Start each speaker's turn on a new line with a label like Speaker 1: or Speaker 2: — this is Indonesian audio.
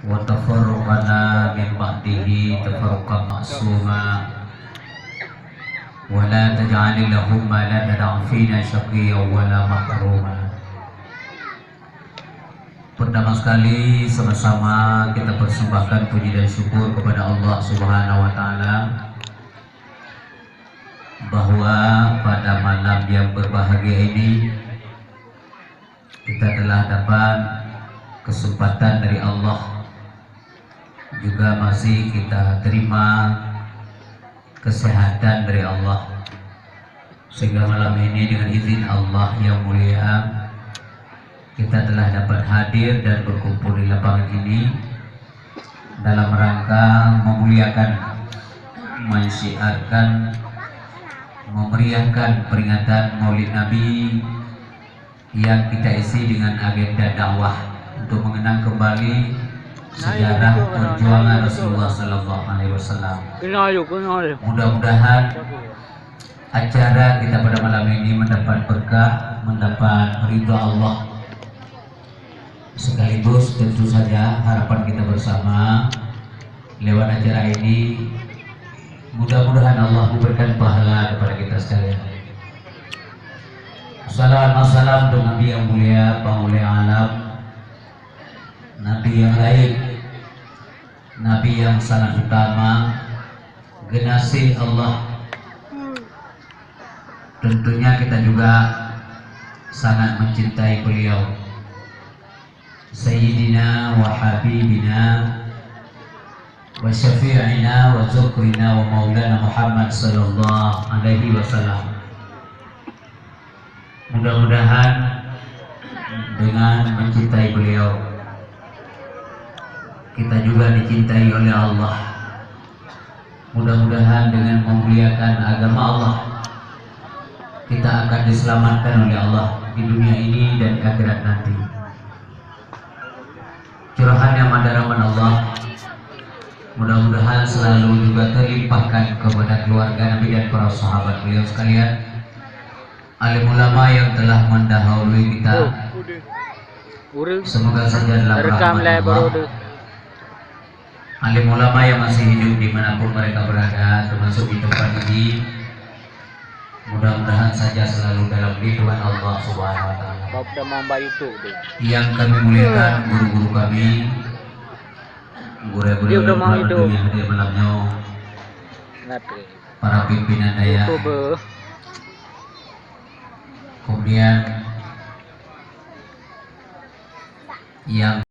Speaker 1: wa tafarruqana min ba'dihi tafarruqan ma'suma wa la taj'al lahumma la tad'u fina syaqiyyan wa la mahruma. Pertama sekali sama-sama kita persembahkan puji dan syukur kepada Allah Subhanahu wa taala bahwa pada malam yang berbahagia ini kita telah dapat kesempatan dari Allah, juga masih kita terima kesehatan dari Allah, sehingga malam ini dengan izin Allah yang mulia kita telah dapat hadir dan berkumpul di lapangan ini dalam rangka memuliakan, mensyiarkan, memeriahkan peringatan Maulid Nabi yang kita isi dengan agenda dakwah untuk mengenang kembali sejarah perjuangan Rasulullah Sallallahu Alaihi Wasallam. Mudah-mudahan acara kita pada malam ini mendapat berkah, mendapat ridha Allah. Sekaligus tentu saja harapan kita bersama lewat acara ini, mudah-mudahan Allah memberikan pahala kepada kita sekalian. Salam untuk Nabi yang mulia, penghulu alam, Nabi yang lain, Nabi yang sangat utama, generasi Allah. Tentunya kita juga sangat mencintai beliau, Sayyidina wa Habibina wa Syafi'ina wa Zukrina wa Maulana Muhammad Sallallahu Alaihi Wasallam. Mudah-mudahan dengan mencintai beliau kita juga dicintai oleh Allah. Mudah-mudahan dengan memuliakan agama Allah kita akan diselamatkan oleh Allah di dunia ini dan di akhirat nanti. Curahan yang madaraman Allah mudah-mudahan selalu juga terlimpahkan kepada keluarga Nabi dan para sahabat beliau sekalian, alim ulama yang telah mendahului kita. Semoga saja dalam rahmat Allah, alim ulama yang masih hidup dimanapun mereka berada, termasuk di tempat ini, mudah-mudahan saja selalu dalam lindungan Allah Subhanahu wa taala. Yang kami muliakan guru-guru kami, guru-guru yang hadir malamnya, para pimpinan daya, kemudian yang